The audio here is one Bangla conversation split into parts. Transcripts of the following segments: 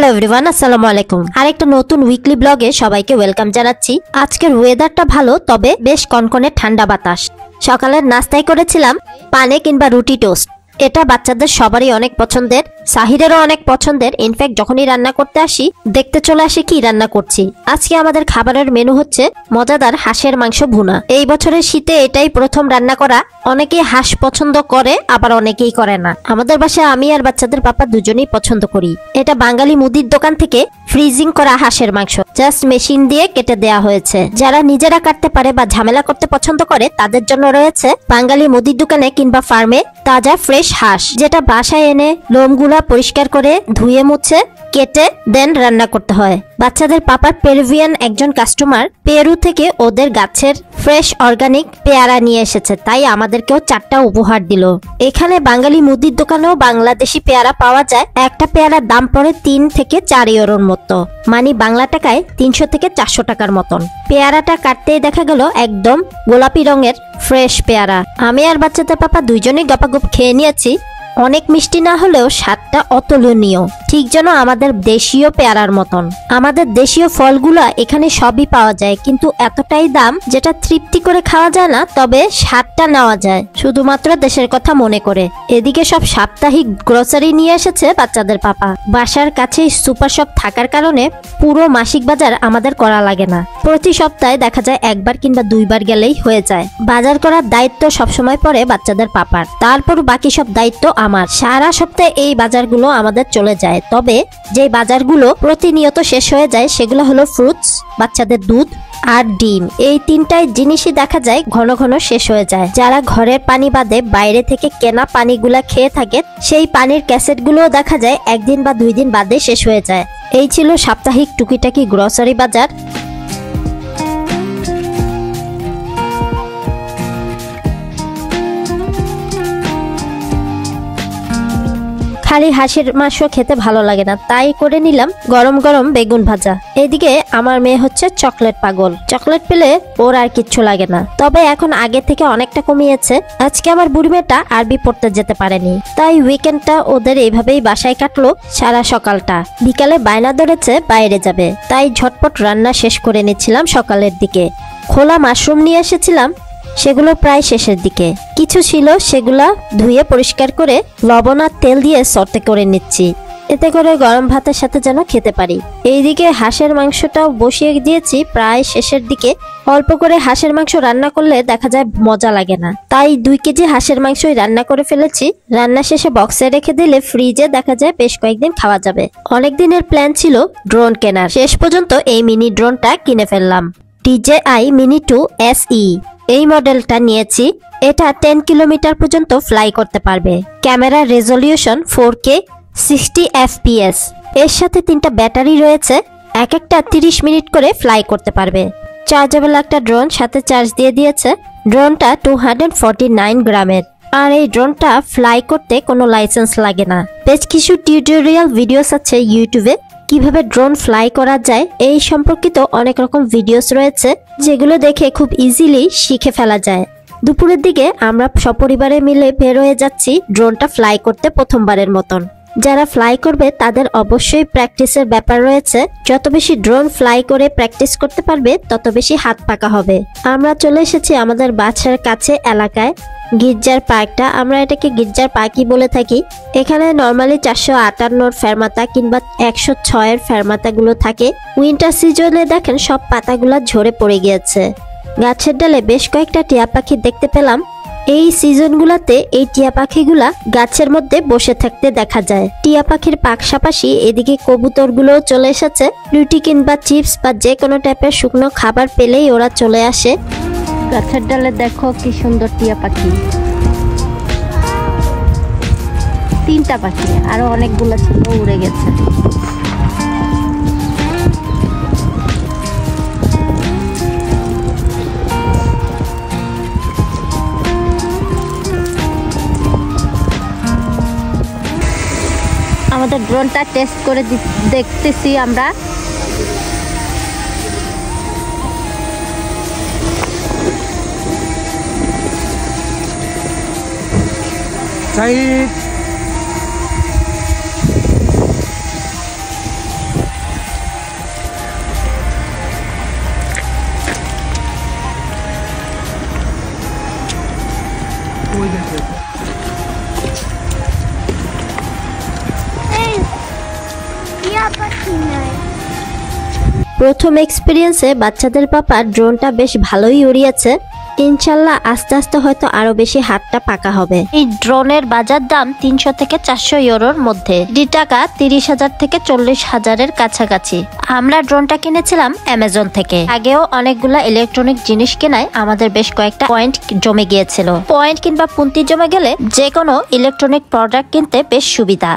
হ্যালো এভরিওয়ান, আসসালামু আলাইকুম। আরেকটা নতুন উইকলি ব্লগে সবাইকে ওয়েলকাম জানাচ্ছি। আজকের ওয়েদারটা ভালো, তবে বেশ কনকনে ঠান্ডা বাতাস। সকালের নাস্তায় করেছিলাম পানে কিংবা রুটি টোস্ট। এটা বাচ্চাদের সবারই অনেক পছন্দের, সাহিরেরও অনেক পছন্দের। ইনফ্যাক্ট যখনই রান্না করতে আসি দেখতে চলে আসে কি রান্না করছি। আজকে আমাদের খাবারের মেনু হচ্ছে মজাদার হাঁসের মাংস ভুনা। এই বছরের শীতে এটাই প্রথম রান্না করা। অনেকেই হাঁস পছন্দ করে, আবার অনেকেই করে না। আমাদের বাসায় আমি আর বাচ্চাদের পাপা দুজনেই পছন্দ করি। এটা বাঙালি মুদির দোকান থেকে ফ্রিজিং করা হাঁসের মাংস, জাস্ট মেশিন দিয়ে কেটে দেয়া হয়েছে। যারা নিজেরা কাটতে পারে বা ঝামেলা করতে পছন্দ করে তাদের জন্য রয়েছে বাঙালি মুদির দোকানে কিংবা ফার্মে তাজা ফ্রেশ হাঁস, যেটা বাসায় এনে লোমগুলা পরিষ্কার করে ধুয়ে মুছে কেটে দেন রান্না করতে হয়। বাচ্চাদের পাপার পেরুভিয়ান একজন কাস্টমার পেরু থেকে ওদের গাছের ফ্রেশ অর্গানিক পেয়ারা নিয়ে এসেছে, তাই আমাদেরকেও 4টা উপহার দিল। এখানে বাঙালি মুদির দোকানেও বাংলাদেশি পেয়ারা পাওয়া যায়। একটা পেয়ারার দাম পড়ে 3 থেকে 4 ইউরোর মতো, মানে বাংলা টাকায় 300 থেকে 400 টাকার মতন। পেয়ারাটা কাটতেই দেখা গেল একদম গোলাপি রঙের ফ্রেশ পেয়ারা। আমি আর বাচ্চাদের পাপা দুইজনেই গপাগপ খেয়ে নিয়েছি। অনেক মিষ্টি না হলেও স্বাদটা অতুলনীয়, ঠিক যেন আমাদের দেশীয় পেয়ারার মতন। আমাদের দেশীয় ফলগুলা এখানে সবই পাওয়া যায়, কিন্তু এতটাই দাম যেটা তৃপ্তি করে খাওয়া যায় না, তবে স্বাদটা নেওয়া যায় শুধুমাত্র দেশের কথা মনে করে। এদিকে সব সাপ্তাহিক গ্রোসারি নিয়ে এসেছে বাচ্চাদের পাপা। বাসার কাছেই সুপার শপ থাকার কারণে পুরো মাসিক বাজার আমাদের করা লাগে না। প্রতি সপ্তাহে দেখা যায় একবার কিংবা 2বার গেলেই হয়ে যায়। বাজার করার দায়িত্ব সবসময় পড়ে বাচ্চাদের পাপার, তারপর বাকি সব দায়িত্ব আমার। সারা সপ্তাহে এই বাজারগুলো আমাদের চলে যায়। তবে যে বাজারগুলো প্রতিনিয়ত শেষ হয়ে যায় সেগুলো হলো ফ্রুটস, বাচ্চাদের দুধ আর ডিম। এই 3টাই জিনিসই দেখা যায় ঘন ঘন শেষ হয়ে যায়। যারা ঘরের পানি বাদে বাইরে থেকে কেনা পানিগুলা খেয়ে থাকে, সেই পানির ক্যাসেটগুলোও দেখা যায় 1 দিন বা 2 দিন বাদে শেষ হয়ে যায়। এই ছিল সাপ্তাহিক টুকিটাকি গ্রোসারি বাজার। খালি হাঁসের মাংস খেতে ভালো লাগে না, তাই করে নিলাম গরম গরম বেগুন ভাজা। এদিকে আমার মেয়ে হচ্ছে চকলেট পাগল। চকলেট পেলে ওর আর কিচ্ছু লাগে না, তবে এখন আগে থেকে অনেকটা কমিয়েছে। আজকে আমার বুড়ি মেয়েটা আরবি পড়তে যেতে পারেনি, তাই উইকেন্ডটা ওদের এইভাবেই বাসায় কাটলো। সারা সকালটা, বিকালে বায়না ধরেছে বাইরে যাবে, তাই ঝটপট রান্না শেষ করে নিচ্ছিলাম। সকালের দিকে খোলা মাশরুম নিয়ে এসেছিলাম, সেগুলো প্রায় শেষের দিকে। কিছু ছিল সেগুলা ধুয়ে পরিষ্কার করে লবণ আর তেল দিয়ে সর্তে করে নিচ্ছি, এতে করে গরম ভাতের সাথে যেন খেতে পারি। এইদিকে হাঁসের মাংসটাও বসিয়ে দিয়েছি প্রায় শেষের দিকে। অল্প করে হাঁসের মাংস রান্না করলে দেখা যায় মজা লাগে না, তাই 2 কেজি হাঁসের মাংসই রান্না করে ফেলেছি। রান্না শেষে বক্সে রেখে দিলে ফ্রিজে দেখা যায় বেশ কয়েকদিন খাওয়া যাবে। অনেক দিনের প্ল্যান ছিল ড্রোন কেনার, শেষ পর্যন্ত এই মিনি ড্রোনটা কিনে ফেললাম। DJI Mini 2 SE এই মডেলটা নিয়েছি। এটা 10 কিলোমিটার পর্যন্ত ফ্লাই করতে পারবে। Camera resolution 4K 60 FPS। এর সাথে 3টা ব্যাটারি রয়েছে, এক একটা 30 মিনিট করে ফ্লাই করতে পারবে। চার্জেবল একটা ড্রোন সাথে চার্জ দিয়ে দিয়েছে। ড্রোনটা 249 গ্রামের। আর এই ড্রোনটা ফ্লাই করতে কোনো লাইসেন্স লাগে না। বেশ কিছু টিউটোরিয়াল ভিডিওস আছে ইউটিউবে, কিভাবে ড্রোন ফ্লাই করা যায় এই সম্পর্কিত অনেক রকম ভিডিওস রয়েছে, যেগুলো দেখে খুব ইজিলি শিখে ফেলা যায়। দুপুরের দিকে আমরা সপরিবারে মিলে বের হয়ে যাচ্ছি ড্রোনটা ফ্লাই করতে প্রথমবারের মতন। যারা ফ্লাই করবে তাদের অবশ্যই প্র্যাকটিসের ব্যাপার রয়েছে। যত বেশি ড্রোন ফ্লাই করে প্র্যাকটিস করতে পারবে তত বেশি হাত পাকা হবে। আমরা চলে এসেছি আমাদের বাসার কাছে এলাকায় গির্জার পার্কটা। আমরা এটাকে গির্জার পার্কই বলে থাকি। এখানে নর্মালি 458 ফেরমাতা কিংবা 106 ফেরমাতাগুলো থাকে। উইন্টার সিজনে দেখেন সব পাতাগুলো ঝরে পড়ে গিয়েছে। গাছের ডালে বেশ কয়েকটা টিয়া পাখি দেখতে পেলাম। এই সিজনগুলোতে এই টিয়া পাখিগুলা গাছের মধ্যে বসে থাকতে দেখা যায়। টিয়া পাখির পাশাপাশি এদিকে কবুতরগুলোও চলে এসেছে। রুটি কিংবা চিপস বা যে কোনো টাইপের শুকনো খাবার পেলেই ওরা চলে আসে। গাছের ডালে দেখো কি সুন্দর টিয়া পাখি, 3টা পাখি, আরো অনেকগুলো ছিল উড়ে গেছে। আমাদের ড্রোনটা টেস্ট করে দেখতেছি আমরা। প্রথম এক্সপিরিয়েন্সে বাচ্চাদের পাপা ড্রোনটা বেশ ভালোই উড়িয়েছে। ইনশাল্লাহ আস্তে আস্তে হয়তো আরো বেশি হাতটা পাকা হবে। এই ড্রোনের বাজার দাম 300 থেকে 400 ইউরোর মধ্যে, টাকা 30,000 থেকে 40,000-এর কাছাকাছি। আমরা ড্রোনটা কিনেছিলাম অ্যামাজন থেকে। আগেও অনেকগুলা ইলেকট্রনিক জিনিস কেনায় আমাদের বেশ কয়েকটা পয়েন্ট জমে গিয়েছিল। পয়েন্ট কিংবা পুঁতি জমে গেলে যে কোনো ইলেকট্রনিক প্রোডাক্ট কিনতে বেশ সুবিধা।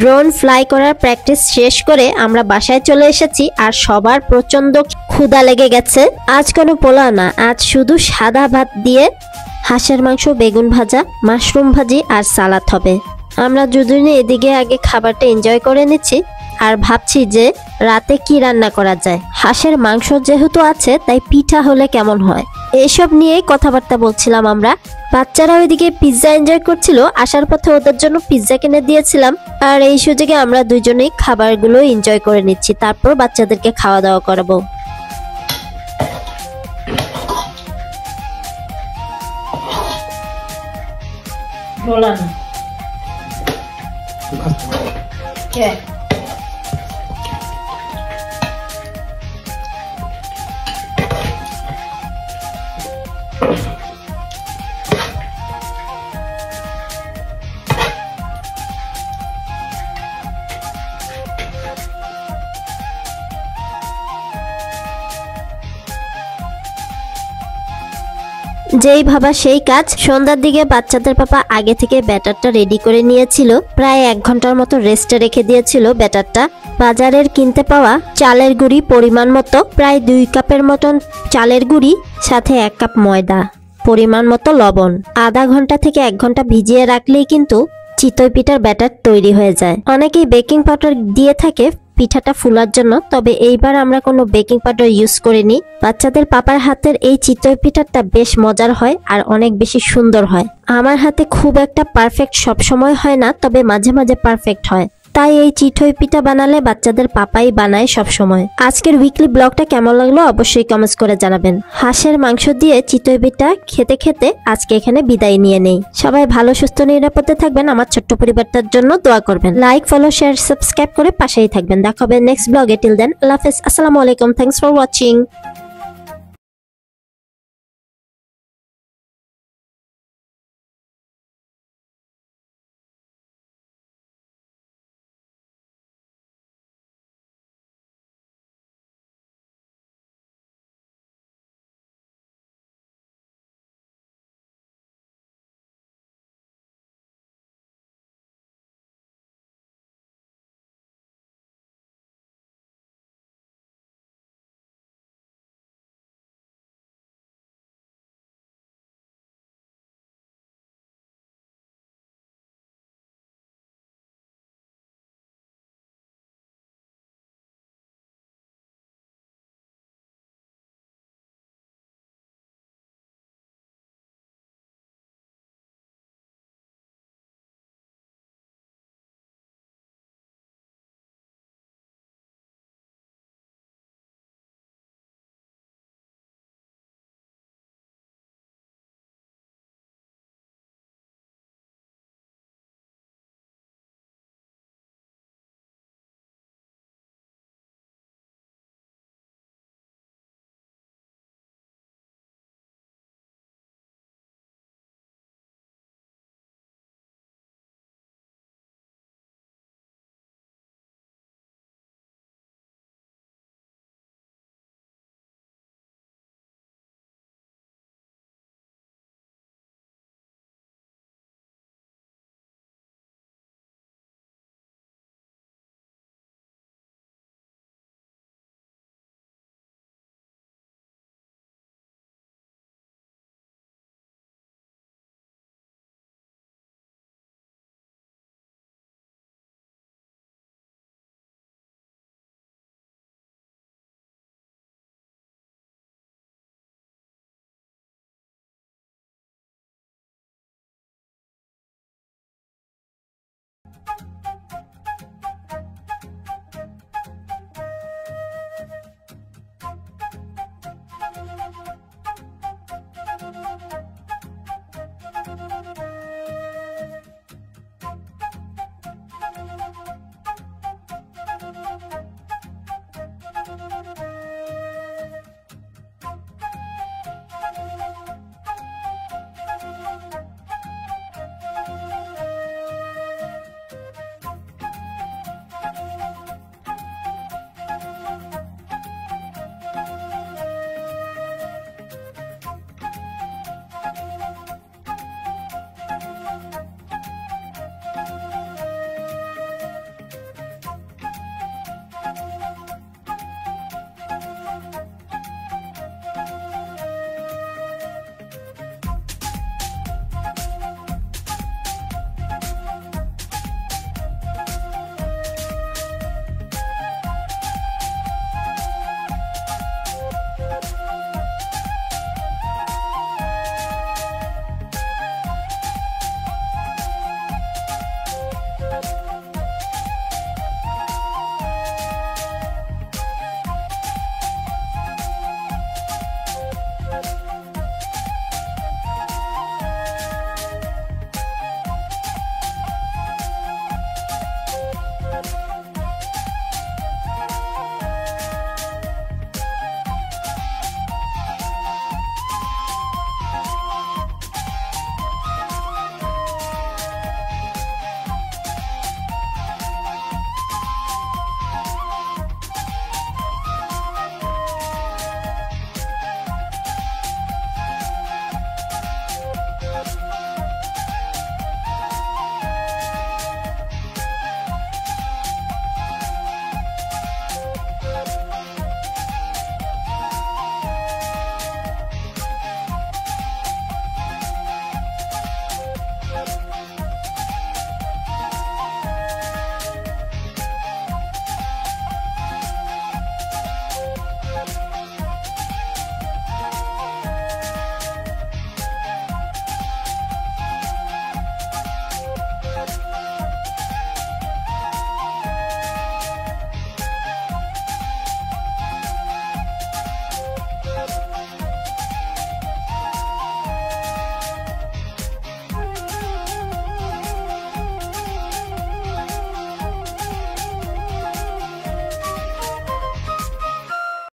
ড্রোন ফ্লাই করার প্র্যাকটিস শেষ করে আমরা বাসায় চলে এসেছি, আর সবার প্রচন্ড ক্ষুধা লেগে গেছে। আজ কোনো পোলাও না, আজ শুধু সাদা ভাত দিয়ে হাঁসের মাংস, বেগুন ভাজা, মাশরুম ভাজি আর সালাদ হবে। আমরা দুজনে এদিকে আগে খাবারটা এনজয় করে নিচ্ছি আর ভাবছি যে রাতে কি রান্না করা যায়। হাঁসের মাংস যেহেতু আছে তাই পিঠা হলে কেমন হয়, এইসব নিয়েই কথাবার্তা বলছিলাম আমরা। বাচ্চারা ওইদিকে পিৎজা এনজয় করছিল, আসার পথে ওদের জন্য পিৎজা কিনে দিয়েছিলাম। আর এই সুযোগে আমরা দুজনেই খাবারগুলো এনজয় করে নিচ্ছি, তারপর বাচ্চাদেরকে খাওয়া দাওয়া করাবো। যেই ভাবা সেই কাজ। সন্ধ্যার দিকে বাচ্চাদের পাপা আগে থেকে ব্যাটারটা রেডি করে নিয়েছিল, প্রায় 1 ঘন্টার মতো রেস্টে রেখে দিয়েছিল ব্যাটারটা। বাজারের কিনতে পাওয়া চালের গুঁড়ি পরিমাণ মতো, প্রায় 2 কাপের মতন চালের গুঁড়ি, সাথে 1 কাপ ময়দা, পরিমাণ মতো লবণ। আধা ঘন্টা থেকে 1 ঘন্টা ভিজিয়ে রাখলেই কিন্তু চিতই পিঠার ব্যাটার তৈরি হয়ে যায়। অনেকেই বেকিং পাউডার দিয়ে থাকে পিঠাটা ফুলার জন্য, তবে এইবার আমরা কোনো বেকিং পাউডার ইউজ করিনি। বাচ্চাদের পাপার হাতের এই চিতই পিঠাটা বেশ মজার হয় আর অনেক বেশি সুন্দর হয়। আমার হাতে খুব একটা পারফেক্ট সব সময় হয় না, তবে মাঝে মাঝে পারফেক্ট হয়। তাই এই চিতই পিঠা বানালে বাচ্চাদের পাপাই বানায় সব সময়। আজকের উইকলি ব্লগটা কেমন লাগলো অবশ্যই কমেন্টস করে জানাবেন। হাঁসের মাংস দিয়ে চিতই পিঠা খেতে খেতে আজকে এখানে বিদায় নিয়ে নেই। সবাই ভালো সুস্থ নিরাপদে থাকবেন। আমার ছোট্ট পরিবারটার জন্য দোয়া করবেন। লাইক, ফলো, শেয়ার, সাবস্ক্রাইব করে পাশেই থাকবেন। দেখা হবে নেক্সট ব্লগে। টিল দেন আল্লাহ হাফেজ, আসসালামু আলাইকুম, থ্যাঙ্কস ফর ওয়াচিং।